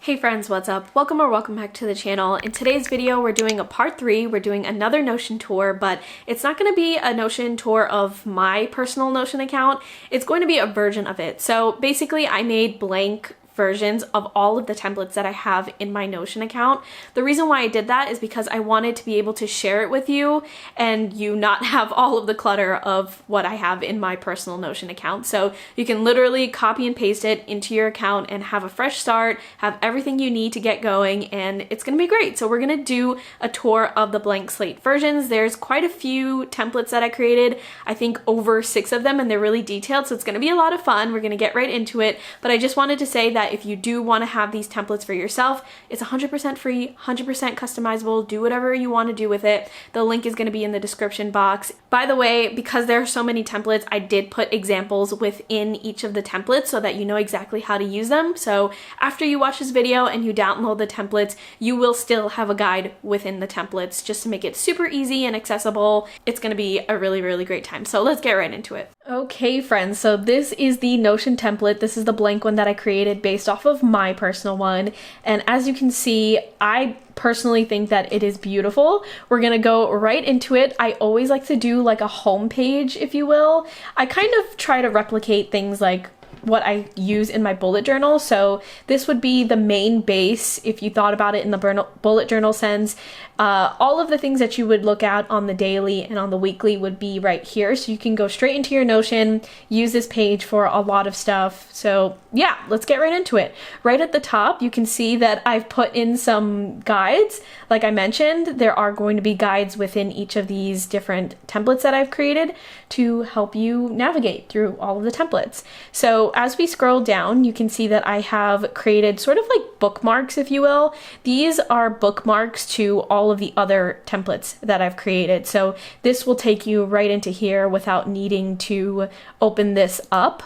Hey friends, what's up? Welcome back to the channel. In today's video, we're doing a part 3. We're doing another Notion tour, but it's not going to be a Notion tour of my personal Notion account. It's going to be a version of it. So basically, I made blank versions of all of the templates that I have in my Notion account. The reason why I did that is because I wanted to be able to share it with you and you not have all of the clutter of what I have in my personal Notion account. So you can literally copy and paste it into your account and have a fresh start, have everything you need to get going, and it's gonna be great. So we're gonna do a tour of the blank slate versions. There's quite a few templates that I created, I think over 6 of them, and they're really detailed, so it's gonna be a lot of fun. We're gonna get right into it, but I just wanted to say that if you do want to have these templates for yourself, it's 100% free, 100% customizable. Do whatever you want to do with it. The link is going to be in the description box. By the way, because there are so many templates, I did put examples within each of the templates so that you know exactly how to use them. So after you watch this video and you download the templates, you will still have a guide within the templates just to make it super easy and accessible. It's going to be a really great time. So let's get right into it. Okay friends, so this is the Notion template. This is the blank one that I created based off of my personal one. And as you can see, I personally think that it is beautiful. We're gonna go right into it. I always like to do like a home page, if you will. I kind of try to replicate things like what I use in my bullet journal. So this would be the main base if you thought about it in the bullet journal sense. All of the things that you would look at on the daily and on the weekly would be right here. So you can go straight into your Notion, use this page for a lot of stuff. So yeah, let's get right into it. Right at the top, you can see that I've put in some guides. Like I mentioned, there are going to be guides within each of these different templates that I've created to help you navigate through all of the templates. So as we scroll down, you can see that I have created sort of like bookmarks, if you will. These are bookmarks to all of the other templates that I've created. So this will take you right into here without needing to open this up.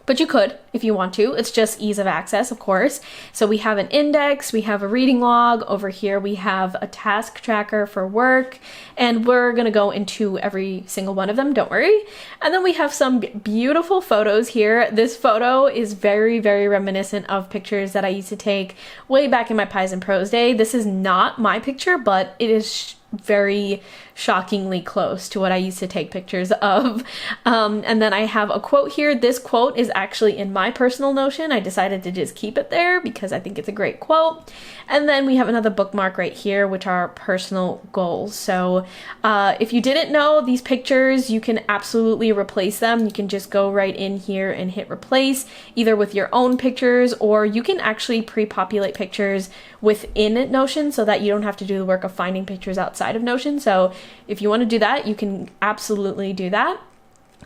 But you could if you want to. It's just ease of access, of course. So we have an index, we have a reading log. Over here we have a task tracker for work, and we're gonna go into every single one of them, don't worry. And then we have some beautiful photos here. This photo is very reminiscent of pictures that I used to take way back in my Pies and Prose day. This is not my picture, but it is very shockingly close to what I used to take pictures of. And then I have a quote here. This quote is actually in my personal Notion. I decided to just keep it there because I think it's a great quote. And then we have another bookmark right here, which are personal goals. So if you didn't know, these pictures, you can absolutely replace them. You can just go right in here and hit replace, either with your own pictures, or you can actually pre-populate pictures within Notion so that you don't have to do the work of finding pictures outside of Notion. So if you want to do that, you can absolutely do that.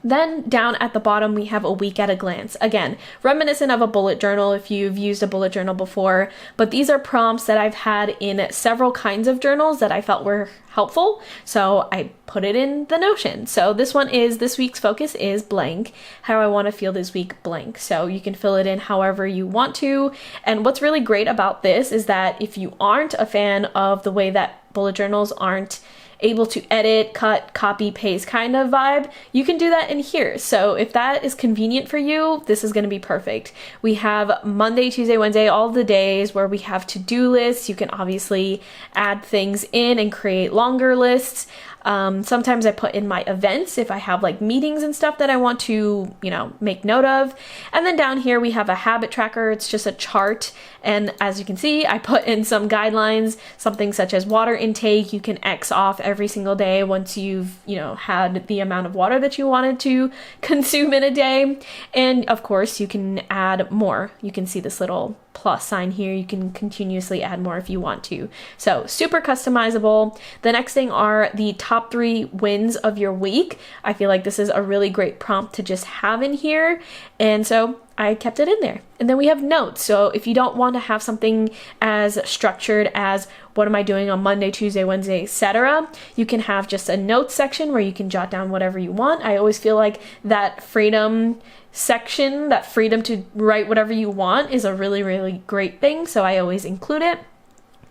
Then down at the bottom, we have a week at a glance. Again, reminiscent of a bullet journal if you've used a bullet journal before, but these are prompts that I've had in several kinds of journals that I felt were helpful. So I put it in the Notion. So this one is, this week's focus is blank, how I want to feel this week blank. So you can fill it in however you want to. And what's really great about this is that if you aren't a fan of the way that bullet journals aren't able to edit, cut, copy, paste kind of vibe, you can do that in here. So if that is convenient for you, this is going to be perfect. We have Monday, Tuesday, Wednesday, all the days where we have to-do lists. You can obviously add things in and create longer lists. Sometimes I put in my events if I have like meetings and stuff that I want to, make note of. And then down here we have a habit tracker. It's just a chart. And as you can see, I put in some guidelines, something such as water intake. You can X off every single day once you've, had the amount of water that you wanted to consume in a day. And of course you can add more. You can see this little plus sign here. You can continuously add more if you want to. So super customizable. The next thing are the top 3 wins of your week. I feel like this is a really great prompt to just have in here. And so I kept it in there. And then we have notes. So if you don't want to have something as structured as what am I doing on Monday, Tuesday, Wednesday, etc., you can have just a notes section where you can jot down whatever you want. I always feel like that freedom section, that freedom to write whatever you want, is a really great thing. So I always include it.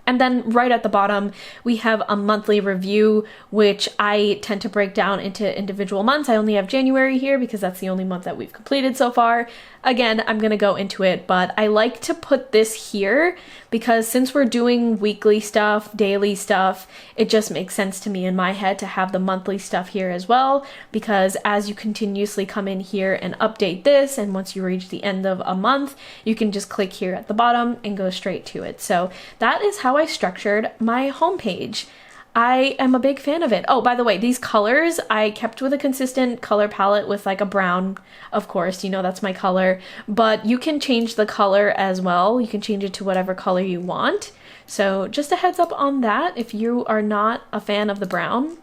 And then right at the bottom, we have a monthly review, which I tend to break down into individual months. I only have January here because that's the only month that we've completed so far. Again, I'm gonna go into it, but I like to put this here because since we're doing weekly stuff, daily stuff, it just makes sense to me in my head to have the monthly stuff here as well, because as you continuously come in here and update this, and once you reach the end of a month, you can just click here at the bottom and go straight to it. So that is how I structured my homepage. I am a big fan of it. Oh, by the way, these colors, I kept with a consistent color palette with like a brown, of course, you know, that's my color, but you can change the color as well. You can change it to whatever color you want. So just a heads up on that if you are not a fan of the brown,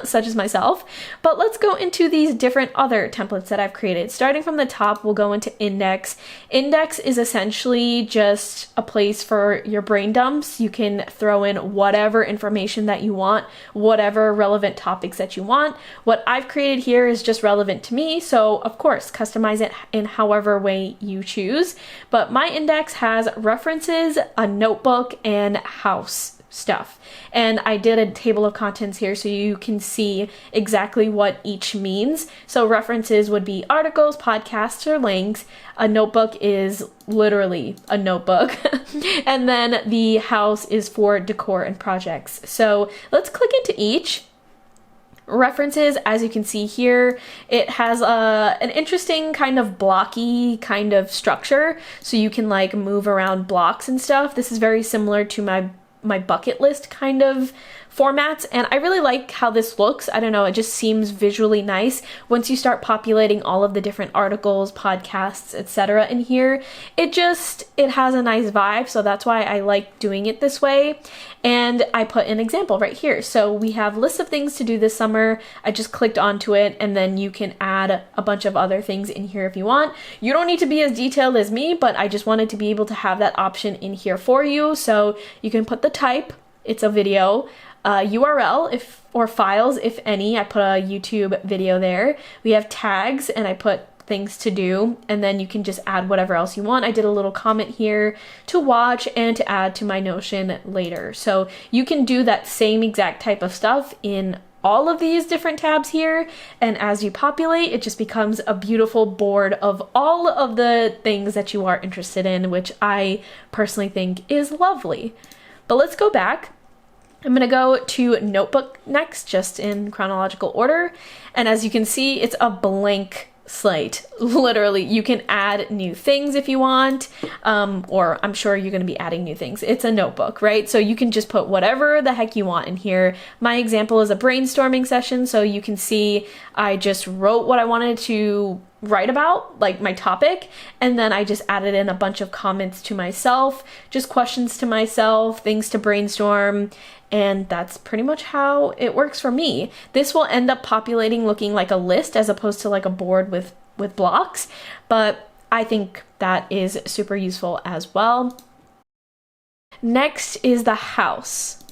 such as myself. But let's go into these different other templates that I've created. Starting from the top, we'll go into index. Index is essentially just a place for your brain dumps. You can throw in whatever information that you want, whatever relevant topics that you want. What I've created here is just relevant to me, so of course, customize it in however way you choose. But my index has references, a notebook, and house stuff. And I did a table of contents here so you can see exactly what each means. So references would be articles, podcasts, or links. A notebook is literally a notebook. And then the house is for decor and projects. So let's click into each. References, as you can see here, it has an interesting kind of blocky kind of structure. So you can like move around blocks and stuff. This is very similar to my bucket list kind of formats, and I really like how this looks. I don't know, it just seems visually nice. Once you start populating all of the different articles, podcasts, etc. in here, it has a nice vibe, so that's why I like doing it this way. And I put an example right here. So we have lists of things to do this summer. I just clicked onto it, and then you can add a bunch of other things in here if you want. You don't need to be as detailed as me, but I just wanted to be able to have that option in here for you. So you can put the type, it's a video, URL or files, if any. I put a YouTube video there. We have tags, and I put things to do, and then you can just add whatever else you want. I did a little comment here to watch and to add to my Notion later. So you can do that same exact type of stuff in all of these different tabs here, and as you populate, it just becomes a beautiful board of all of the things that you are interested in, which I personally think is lovely. But let's go back. I'm going to go to notebook next, just in chronological order. And as you can see, it's a blank slate. Literally, you can add new things if you want, or I'm sure you're going to be adding new things. It's a notebook, right? So you can just put whatever the heck you want in here. My example is a brainstorming session, so you can see I just wrote what I wanted to write about, like my topic, and then I just added in a bunch of comments to myself, just questions to myself, things to brainstorm, and that's pretty much how it works for me. This will end up populating looking like a list as opposed to like a board with blocks, but I think that is super useful as well. Next is the house.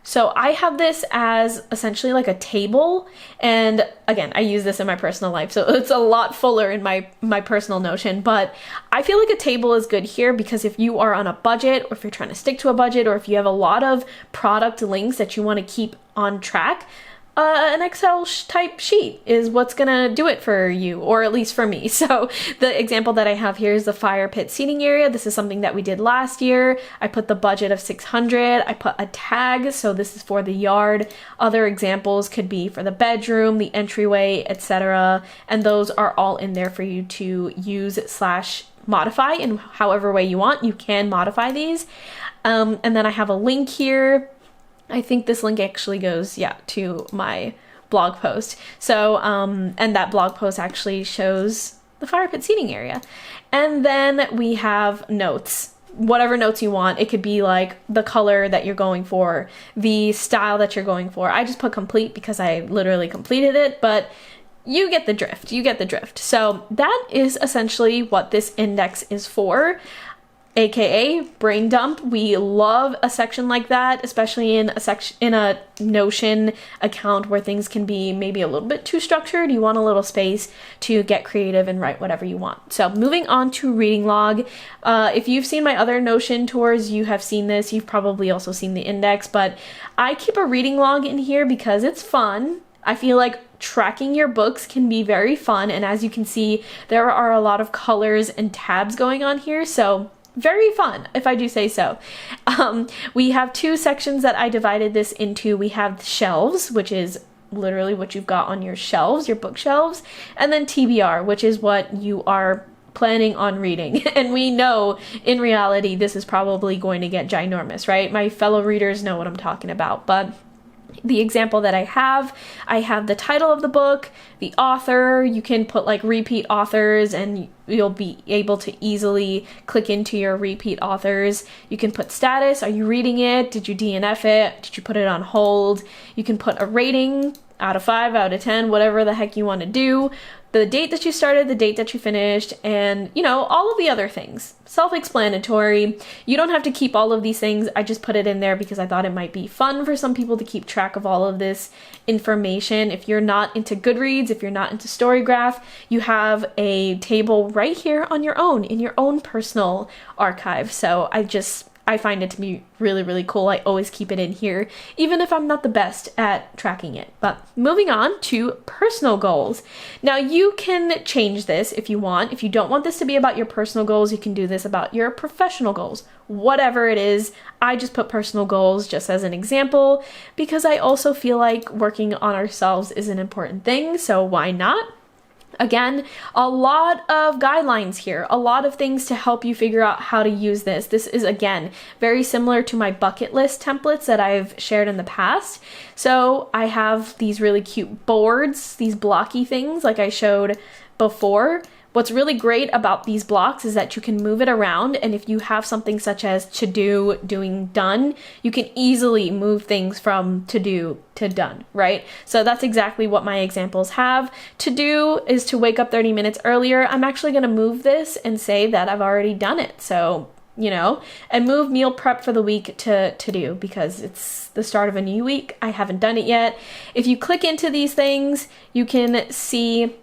So I have this as essentially like a table, and again, I use this in my personal life, so it's a lot fuller in my personal Notion, but I feel like a table is good here because if you are on a budget, or if you're trying to stick to a budget, or if you have a lot of product links that you want to keep on track, an Excel type sheet is what's gonna do it for you, or at least for me. So the example that I have here is the fire pit seating area. This is something that we did last year. I put the budget of 600. I put a tag, so this is for the yard. Other examples could be for the bedroom, the entryway, etc. And those are all in there for you to use / modify in however way you want. You can modify these. And then I have a link here. I think this link actually goes, to my blog post. So, and that blog post actually shows the fire pit seating area. And then we have notes, whatever notes you want. It could be like the color that you're going for, the style that you're going for. I just put complete because I literally completed it, but you get the drift. So that is essentially what this index is for. aka brain dump. We love a section like that, especially in a Notion account where things can be maybe a little bit too structured. You want a little space to get creative and write whatever you want. So moving on to reading log. If you've seen my other Notion tours, you have seen this. You've probably also seen the index, but I keep a reading log in here because it's fun. I feel like tracking your books can be very fun, and as you can see, there are a lot of colors and tabs going on here, so very fun, if I do say so. We have two sections that I divided this into. We have shelves, which is literally what you've got on your shelves, your bookshelves, and then TBR, which is what you are planning on reading. And we know in reality this is probably going to get ginormous, right? My fellow readers know what I'm talking about, but the example that I have the title of the book, the author. You can put like repeat authors and you'll be able to easily click into your repeat authors. You can put status. Are you reading it? Did you DNF it? Did you put it on hold? You can put a rating, out of 5, out of 10, whatever the heck you want to do. The date that you started, the date that you finished, and all of the other things. Self-explanatory. You don't have to keep all of these things. I just put it in there because I thought it might be fun for some people to keep track of all of this information. If you're not into Goodreads, if you're not into Storygraph, you have a table right here on your own, in your own personal archive. So I find it to be really, really cool. I always keep it in here, even if I'm not the best at tracking it. But moving on to personal goals. Now you can change this if you want. If you don't want this to be about your personal goals, you can do this about your professional goals. Whatever it is, I just put personal goals just as an example because I also feel like working on ourselves is an important thing, so why not? Again, a lot of guidelines here, a lot of things to help you figure out how to use this. This is, again, very similar to my bucket list templates that I've shared in the past. So I have these really cute boards, these blocky things like I showed before. What's really great about these blocks is that you can move it around, and if you have something such as to do, doing, done, you can easily move things from to do to done, right? So that's exactly what my examples have. To do is to wake up 30 minutes earlier. I'm actually going to move this and say that I've already done it. So, and move meal prep for the week to do because it's the start of a new week. I haven't done it yet. If you click into these things, you can see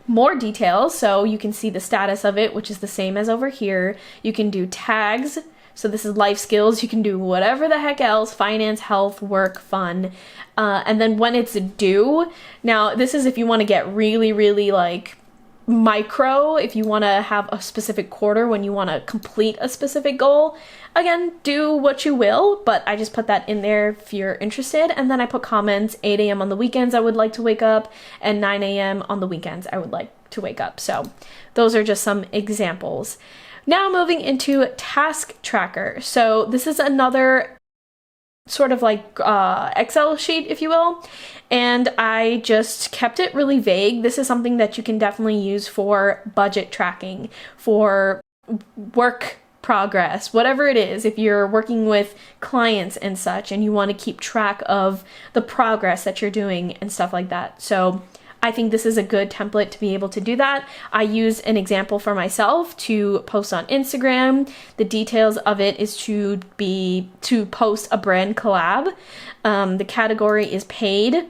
more details, so you can see the status of it, which is the same as over here. You can do tags, so this is life skills. You can do whatever the heck else, finance, health, work, fun, and then when it's due. Now this is if you want to get really, really like micro, if you want to have a specific quarter when you want to complete a specific goal. Again, do what you will, but I just put that in there if you're interested. And then I put comments, 8 a.m. on the weekends I would like to wake up, and 9 a.m. on the weekends I would like to wake up. So those are just some examples. Now moving into task tracker. So this is another sort of like Excel sheet, if you will, and I just kept it really vague. This is something that you can definitely use for budget tracking, for work progress, whatever it is. If you're working with clients and such and you want to keep track of the progress that you're doing and stuff like that. So I think this is a good template to be able to do that. I use an example for myself to post on Instagram. The details of it is to post a brand collab. The category is paid.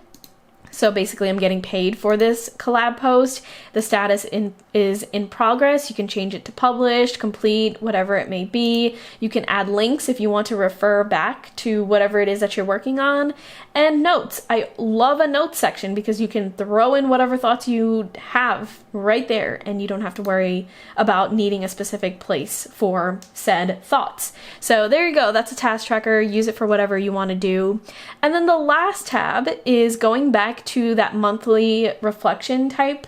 So basically I'm getting paid for this collab post. The status is in progress. You can change it to published, complete, whatever it may be. You can add links if you want to refer back to whatever it is that you're working on. And notes. I love a notes section because you can throw in whatever thoughts you have right there and you don't have to worry about needing a specific place for said thoughts. So there you go. That's a task tracker. Use it for whatever you want to do. And then the last tab is going back to that monthly reflection type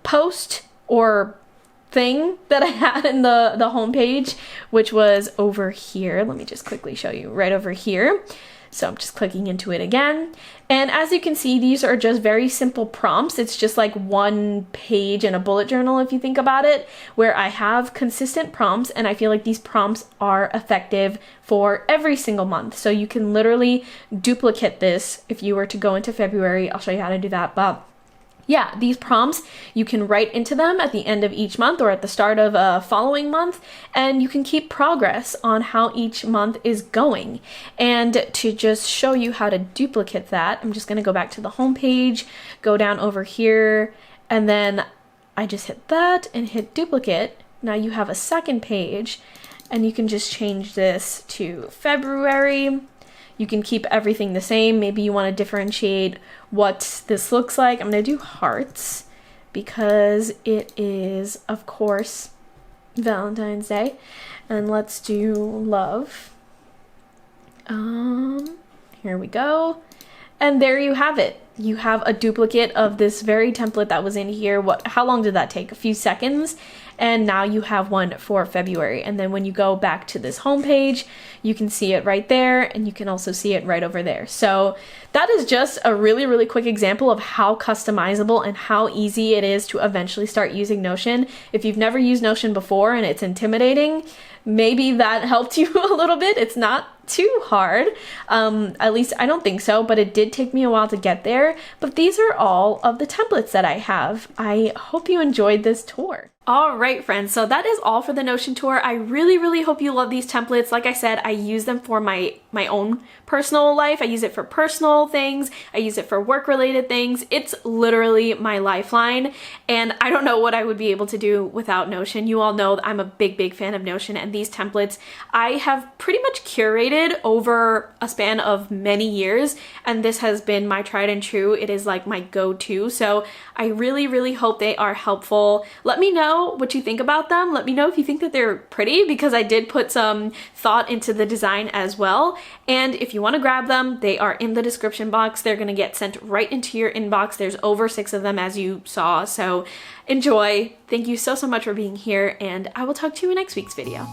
post or thing that I had in the homepage, which was over here. Let me just quickly show you right over here. So I'm just clicking into it again. And as you can see, these are just very simple prompts. It's just like one page in a bullet journal, if you think about it, where I have consistent prompts, and I feel like these prompts are effective for every single month. So you can literally duplicate this if you were to go into February. I'll show you how to do that, but yeah, these prompts, you can write into them at the end of each month or at the start of a following month, and you can keep progress on how each month is going. And to just show you how to duplicate that, I'm just gonna go back to the home page, go down over here, and then I just hit that and hit duplicate. Now you have a second page, and you can just change this to February. You can keep everything the same. Maybe you want to differentiate what this looks like. I'm going to do hearts because it is, of course, Valentine's Day. And let's do love. Here we go. And there you have it. You have a duplicate of this very template that was in here. How long did that take? A few seconds. And now you have one for February. And then when you go back to this home page, you can see it right there, and you can also see it right over there. So that is just a really, really quick example of how customizable and how easy it is to eventually start using Notion. If you've never used Notion before and it's intimidating, maybe that helped you a little bit. It's not too hard. At least I don't think so, but it did take me a while to get there. But these are all of the templates that I have. I hope you enjoyed this tour. All right, friends, so that is all for the Notion tour. I really, really hope you love these templates. Like I said, I use them for my own personal life. I use it for personal things. I use it for work-related things. It's literally my lifeline, and I don't know what I would be able to do without Notion. You all know that I'm a big, big fan of Notion, and these templates I have pretty much curated over a span of many years, and this has been my tried and true. It is like my go-to, so I really, really hope they are helpful. Let me know what you think about them. Let me know if you think that they're pretty, because I did put some thought into the design as well. And if you want to grab them, they are in the description box. They're going to get sent right into your inbox. There's over 6 of them, as you saw. So enjoy. Thank you so, so much for being here, and I will talk to you in next week's video.